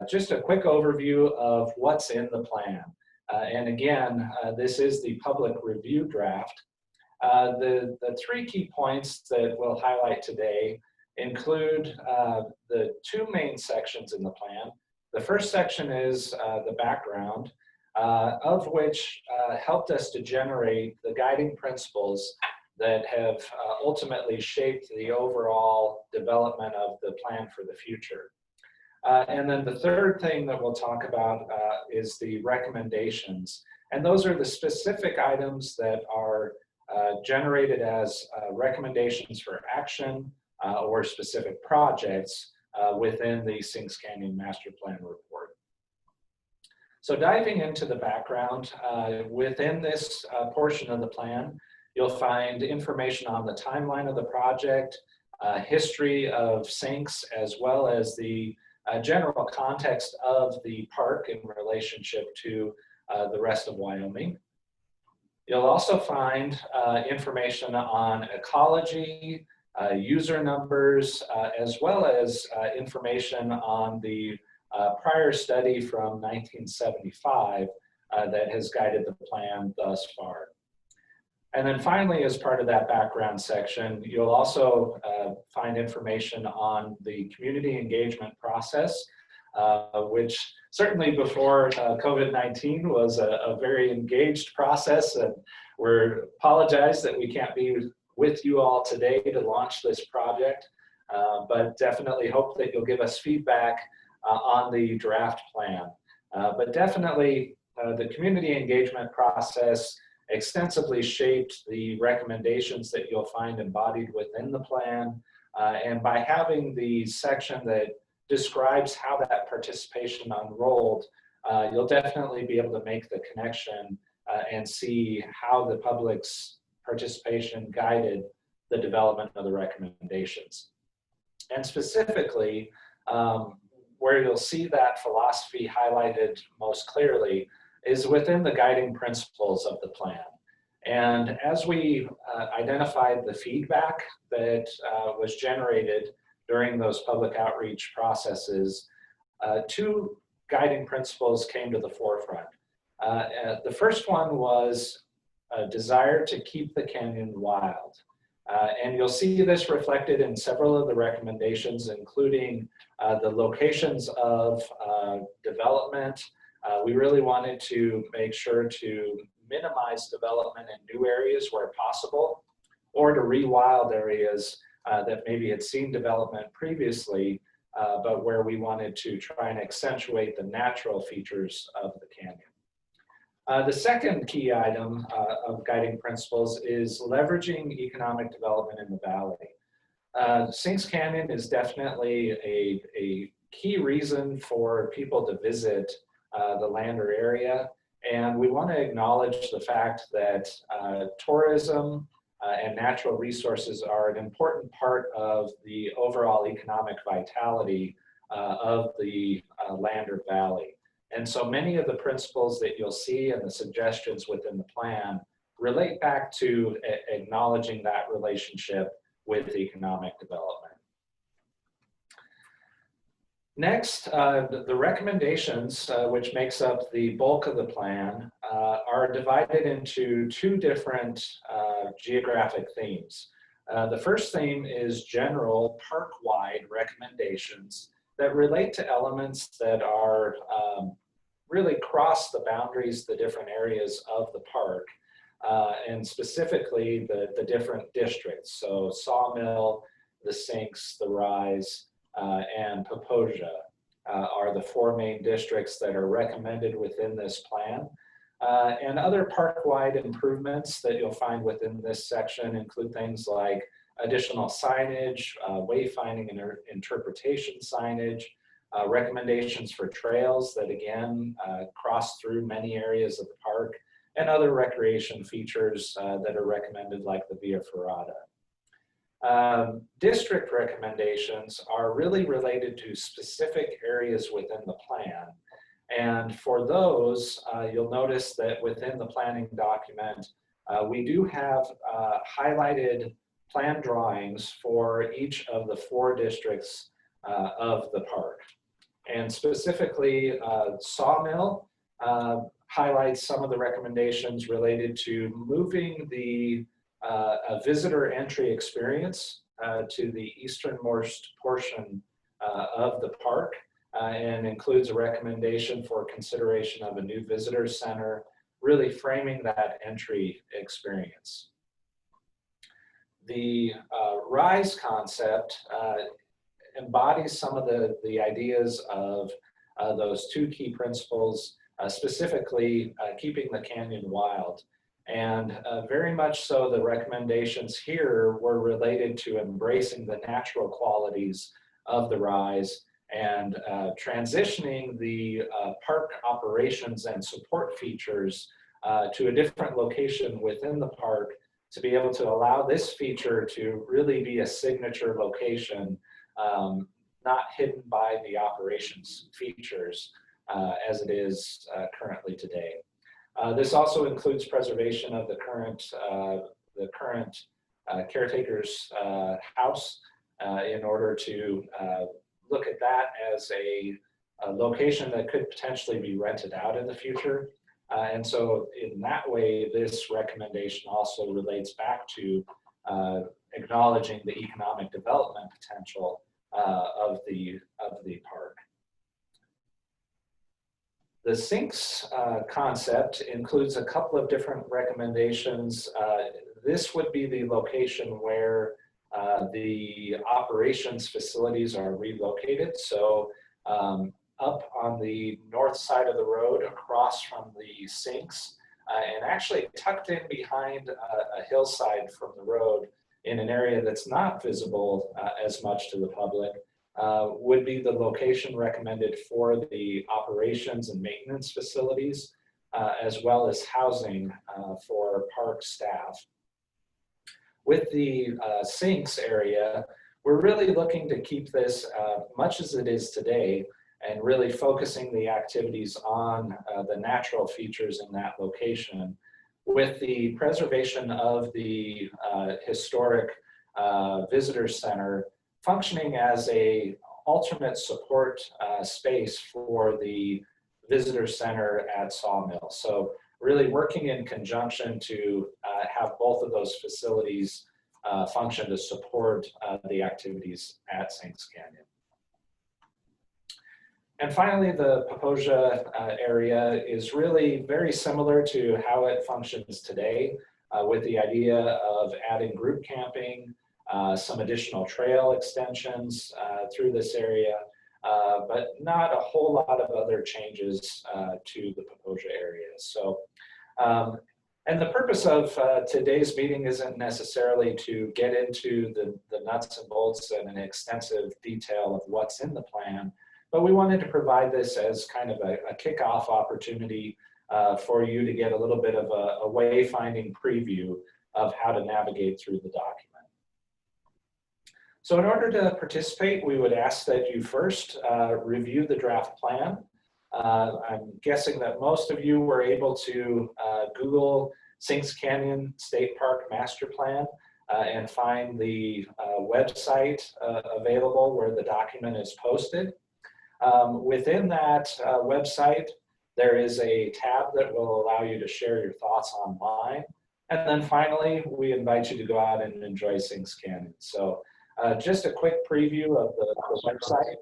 just a quick overview of what's in the plan. And again, this is the public review draft. The three key points that we'll highlight today include the two main sections in the plan. The first section is the background, of which helped us to generate the guiding principles that have ultimately shaped the overall development of the plan for the future. And then the third thing that we'll talk about is the recommendations. And those are the specific items that are generated as recommendations for action or specific projects within the Sinks Canyon Master Plan report. So diving into the background, within this portion of the plan, you'll find information on the timeline of the project, history of sinks, as well as the general context of the park in relationship to the rest of Wyoming. You'll also find information on ecology, user numbers, as well as information on the prior study from 1975 that has guided the plan thus far. And then finally, as part of that background section, you'll also find information on the community engagement process, which certainly before COVID-19 was a very engaged process, and we apologize that we can't be with you all today to launch this project, but definitely hope that you'll give us feedback on the draft plan. But definitely the community engagement process extensively shaped the recommendations that you'll find embodied within the plan. And by having the section that describes how that participation unrolled, you'll definitely be able to make the connection and see how the public's participation guided the development of the recommendations. And specifically, where you'll see that philosophy highlighted most clearly is within the guiding principles of the plan. And as we identified the feedback that was generated during those public outreach processes, two guiding principles came to the forefront. The first one was a desire to keep the canyon wild. And you'll see this reflected in several of the recommendations, including the locations of development. We really wanted to make sure to minimize development in new areas where possible, or to rewild areas that maybe had seen development previously, but where we wanted to try and accentuate the natural features of the canyon. The second key item of guiding principles is leveraging economic development in the valley. Sinks Canyon is definitely a key reason for people to visit the Lander area, and we want to acknowledge the fact that tourism and natural resources are an important part of the overall economic vitality of the Lander Valley. And so many of the principles that you'll see and the suggestions within the plan relate back to acknowledging that relationship with economic development. Next, the recommendations, which makes up the bulk of the plan, are divided into two different geographic themes. The first theme is general park-wide recommendations that relate to elements that are really cross the boundaries, the different areas of the park, and specifically the different districts. So Sawmill, the Sinks, the Rise, and Poposia are the four main districts that are recommended within this plan. And other park-wide improvements that you'll find within this section include things like additional signage, wayfinding and interpretation signage, recommendations for trails that again cross through many areas of the park, and other recreation features that are recommended like the Via Ferrata. District recommendations are really related to specific areas within the plan. And for those, you'll notice that within the planning document, we do have highlighted plan drawings for each of the four districts of the park. And specifically, Sawmill highlights some of the recommendations related to moving the visitor entry experience to the easternmost portion of the park, and includes a recommendation for consideration of a new visitor center, really framing that entry experience. The RISE concept embodies some of the ideas of those two key principles, specifically keeping the canyon wild. And very much so, the recommendations here were related to embracing the natural qualities of the RISE and transitioning the park operations and support features to a different location within the park to be able to allow this feature to really be a signature location, not hidden by the operations features as it is currently today. This also includes preservation of the current caretaker's house in order to look at that as a location that could potentially be rented out in the future. And so in that way, this recommendation also relates back to acknowledging the economic development potential of the park. The sinks concept includes a couple of different recommendations. This would be the location where the operations facilities are relocated. So up on the north side of the road across from the sinks, and actually tucked in behind a hillside from the road in an area that's not visible as much to the public, would be the location recommended for the operations and maintenance facilities, as well as housing for park staff. With the sinks area, we're really looking to keep this much as it is today, and really focusing the activities on the natural features in that location, with the preservation of the historic visitor center functioning as a alternate support space for the visitor center at Sawmill. So really working in conjunction to have both of those facilities function to support the activities at Sinks Canyon. And finally, the Paposia area is really very similar to how it functions today, with the idea of adding group camping, some additional trail extensions through this area, but not a whole lot of other changes to the Paposia area. So, and the purpose of today's meeting isn't necessarily to get into the nuts and bolts and an extensive detail of what's in the plan, but we wanted to provide this as kind of a kickoff opportunity for you to get a little bit of a wayfinding preview of how to navigate through the document. So in order to participate, we would ask that you first review the draft plan. I'm guessing that most of you were able to Google Sinks Canyon State Park Master Plan and find the website available where the document is posted. Within that website, there is a tab that will allow you to share your thoughts online. And then finally, we invite you to go out and enjoy Sinks Canyon. So just a quick preview of the website.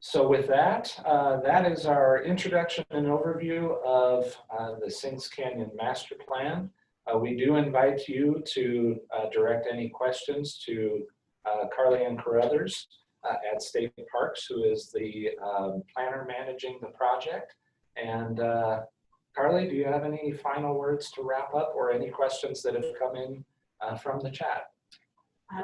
So with that, that is our introduction and overview of the Sinks Canyon Master Plan. We do invite you to direct any questions to CarlyAnn Carruthers at State Parks, who is the planner managing the project. And Carly, do you have any final words to wrap up, or any questions that have come in from the chat?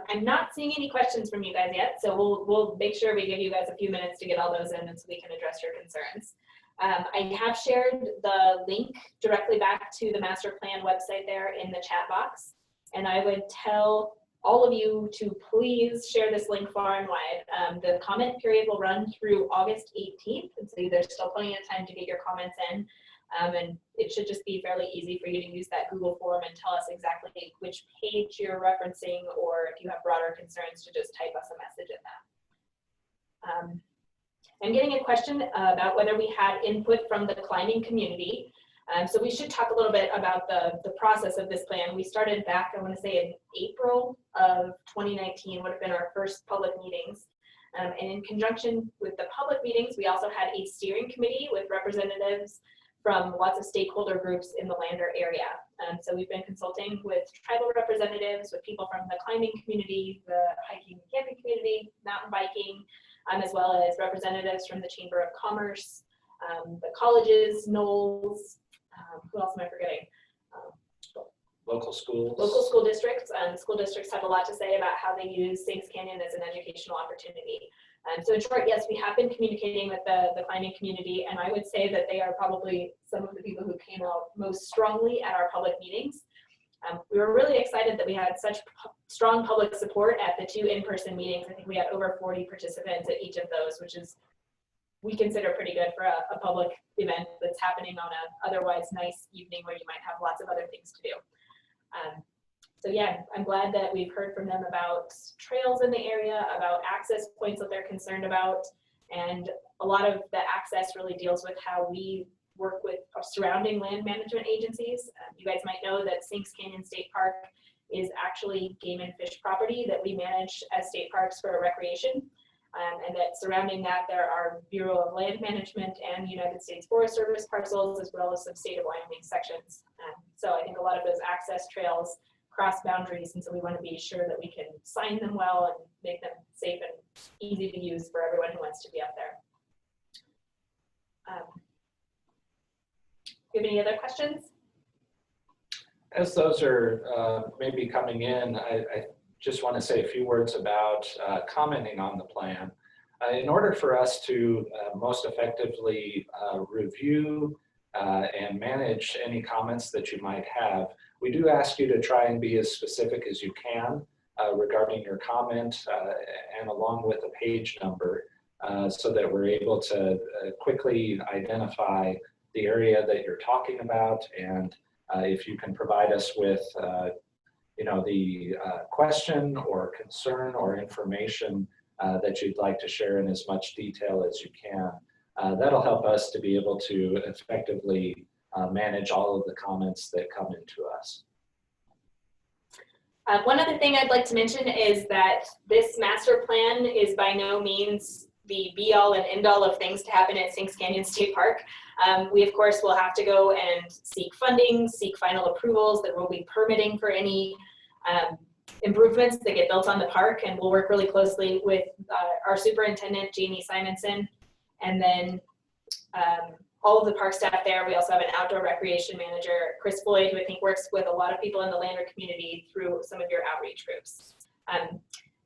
I'm not seeing any questions from you guys yet, so we'll make sure we give you guys a few minutes to get all those in, and so we can address your concerns. I have shared the link directly back to the master plan website there in the chat box. And I would tell all of you to please share this link far and wide. The comment period will run through August 18th. And so there's still plenty of time to get your comments in. And it should just be fairly easy for you to use that Google form and tell us exactly which page you're referencing, or if you have broader concerns, to just type us a message in that. I'm getting a question about whether we had input from the climbing community. So we should talk a little bit about the process of this plan. We started back, I want to say, in April of 2019 would have been our first public meetings. And in conjunction with the public meetings, we also had a steering committee with representatives from lots of stakeholder groups in the Lander area. So we've been consulting with tribal representatives, with people from the climbing community, the hiking and camping community, mountain biking, as well as representatives from the Chamber of Commerce, the colleges, Knowles, who else am I forgetting? Local schools. Local school districts. School districts have a lot to say about how they use Sinks Canyon as an educational opportunity. So in short, yes, we have been communicating with the climbing community, and I would say that they are probably some of the people who came out most strongly at our public meetings. We were really excited that we had such strong public support at the 2 in-person meetings. I think we had over 40 participants at each of those, which is, we consider, pretty good for a public event that's happening on a otherwise nice evening where you might have lots of other things to do. So yeah, I'm glad that we've heard from them about trails in the area, about access points that they're concerned about, and a lot of the access really deals with how we work with our surrounding land management agencies. You guys might know that Sinks Canyon State Park is actually game and fish property that we manage as state parks for recreation, and that surrounding that there are Bureau of Land Management and United States Forest Service parcels, as well as some state of Wyoming sections. So I think a lot of those access trails cross boundaries, and so we want to be sure that we can sign them well and make them safe and easy to use for everyone who wants to be up there. Do you have any other questions? As those are maybe coming in, I just want to say a few words about commenting on the plan. In order for us to most effectively review and manage any comments that you might have, we do ask you to try and be as specific as you can regarding your comment and along with a page number so that we're able to quickly identify the area that you're talking about, and if you can provide us with the question or concern or information that you'd like to share in as much detail as you can. That'll help us to be able to effectively manage all of the comments that come into us. One other thing I'd like to mention is that this master plan is by no means the be-all and end-all of things to happen at Sinks Canyon State Park. We, of course, will have to go and seek funding, seek final approvals. There will be permitting for any improvements that get built on the park, and we'll work really closely with our superintendent, Jamie Simonson, and then all of the park staff there. We also have an outdoor recreation manager, Chris Floyd, who I think works with a lot of people in the Lander community through some of your outreach groups.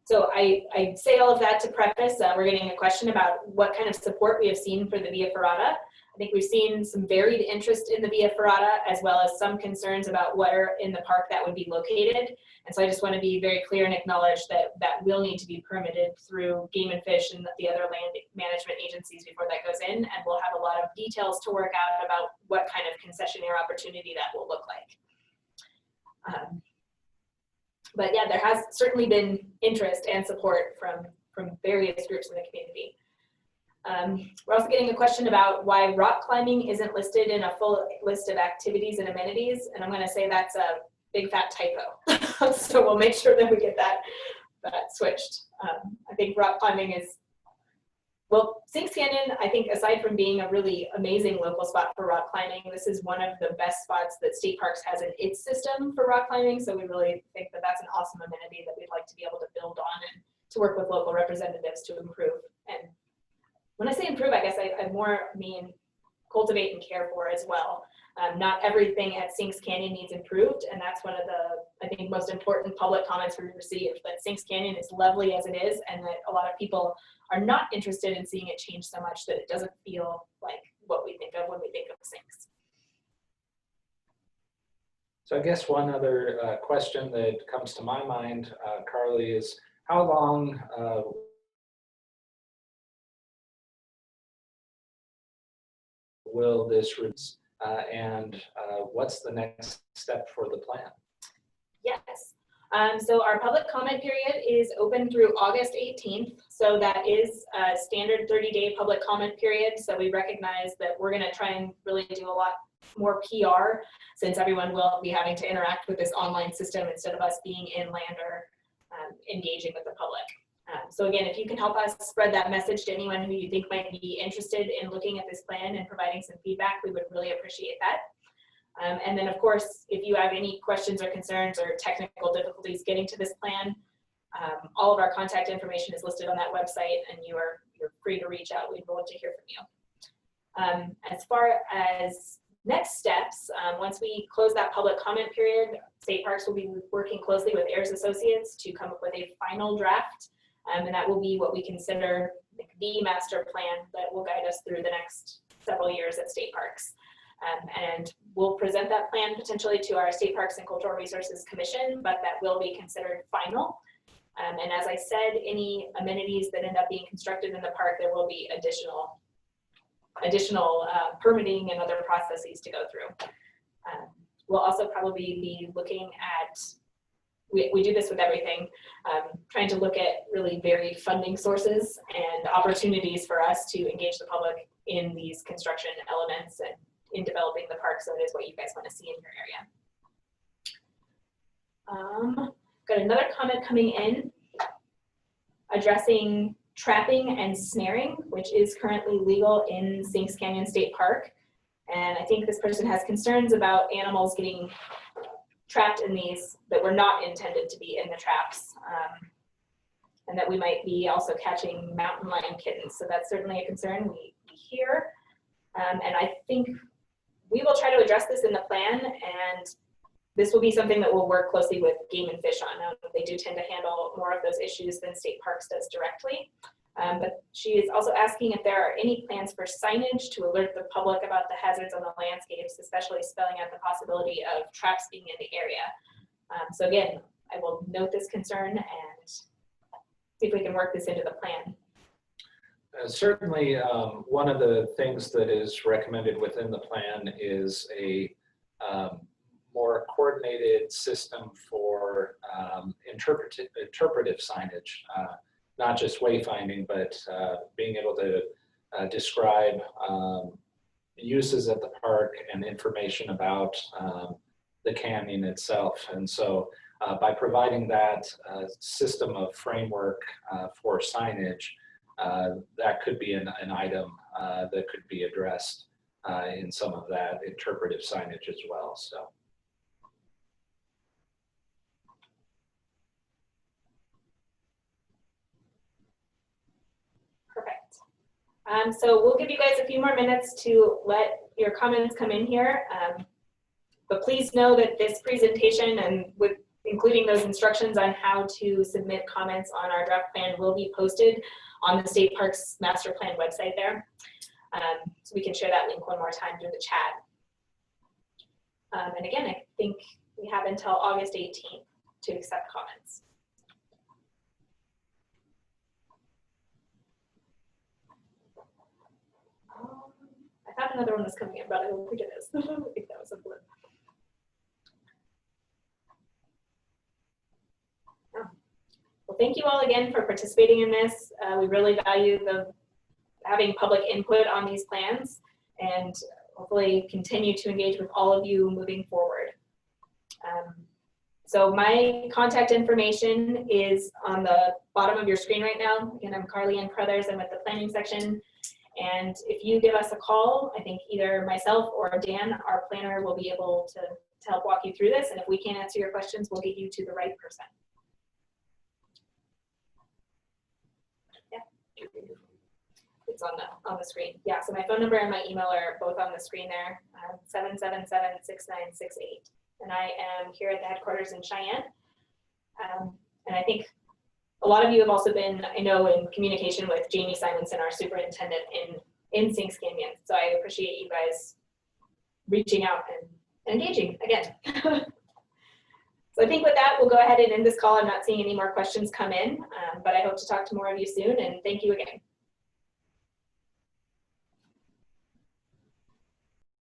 So I say all of that to preface, we're getting a question about what kind of support we have seen for the Via Ferrata. I think we've seen some varied interest in the Via Ferrata, as well as some concerns about where in the park that would be located. And so I just want to be very clear and acknowledge that that will need to be permitted through Game and Fish and the other land management agencies before that goes in. And we'll have a lot of details to work out about what kind of concessionaire opportunity that will look like. But yeah, there has certainly been interest and support from various groups in the community. We're also getting a question about why rock climbing isn't listed in a full list of activities and amenities, and I'm going to say that's a big fat typo. So we'll make sure that we get that switched. I think rock climbing is, well, Sinks Canyon, I think aside from being a really amazing local spot for rock climbing, this is one of the best spots that State Parks has in its system for rock climbing. So we really think that that's an awesome amenity that we'd like to be able to build on and to work with local representatives to improve. And when I say improve, I guess I more mean cultivate and care for as well. Not everything at Sinks Canyon needs improved, and that's one of the, I think, most important public comments we received, that Sinks Canyon is lovely as it is, and that a lot of people are not interested in seeing it change so much that it doesn't feel like what we we think of when we think of sinks. So I guess one other question that comes to my mind, Carly, is how long will this and what's the next step for the plan? Yes. So our public comment period is open through August 18th. So that is a standard 30-day public comment period. So we recognize that we're going to try and really do a lot more PR, since everyone will be having to interact with this online system instead of us being inland or engaging with the public. So again, if you can help us spread that message to anyone who you think might be interested in looking at this plan and providing some feedback, we would really appreciate that. And then of course, if you have any questions or concerns or technical difficulties getting to this plan, all of our contact information is listed on that website, and you're free to reach out. We'd love to hear from you. As far as next steps, once we close that public comment period, State Parks will be working closely with Ayers Associates to come up with a final draft, and that will be what we consider the master plan that will guide us through the next several years at State Parks. And we'll present that plan potentially to our State Parks and Cultural Resources Commission, but that will be considered final. And as I said, any amenities that end up being constructed in the park, there will be additional permitting and other processes to go through. We'll also probably be looking at, we do this with everything, trying to look at really varied funding sources and opportunities for us to engage the public in these construction elements and in developing the park, so it is what you guys want to see in your area. Got another comment coming in addressing trapping and snaring, which is currently legal in Sinks Canyon State Park. And I think this person has concerns about animals getting trapped in these that were not intended to be in the traps, and that we might be also catching mountain lion kittens. So that's certainly a concern we hear. And I think we will try to address this in the plan, and this will be something that we'll work closely with Game and Fish on. They do tend to handle more of those issues than State Parks does directly. But she is also asking if there are any plans for signage to alert the public about the hazards on the landscapes, especially spelling out the possibility of traps being in the area. So again, I will note this concern and see if we can work this into the plan. Certainly, one of the things that is recommended within the plan is a more coordinated system for interpretive signage, not just wayfinding, but being able to describe uses at the park and information about the canyon itself. And so by providing that system of framework for signage, that could be an item that could be addressed in some of that interpretive signage as well. So. Perfect. So we'll give you guys a few more minutes to let your comments come in here. But please know that this presentation and with including those instructions on how to submit comments on our draft plan will be posted on the State Parks Master Plan website there. So we can share that link one more time through the chat. And again, I think we have until August 18th to accept comments. I thought another one was coming in, but I don't think it is. I think that was a blip. Oh. Well, thank you all again for participating in this. We really value having public input on these plans, and hopefully continue to engage with all of you moving forward. So my contact information is on the bottom of your screen right now. Again, I'm CarlyAnn Carruthers. I'm with the planning section. And if you give us a call, I think either myself or Dan, our planner, will be able to help walk you through this. And if we can't answer your questions, we'll get you to the right person. Yeah. It's on the screen. Yeah, so my phone number and my email are both on the screen there, 777-6968. And I am here at the headquarters in Cheyenne. And I think a lot of you have also been, I know, in communication with Jamie Simonson, our superintendent in Sinks Canyon. So I appreciate you guys reaching out and engaging again. So I think with that, we'll go ahead and end this call. I'm not seeing any more questions come in, but I hope to talk to more of you soon, and thank you again.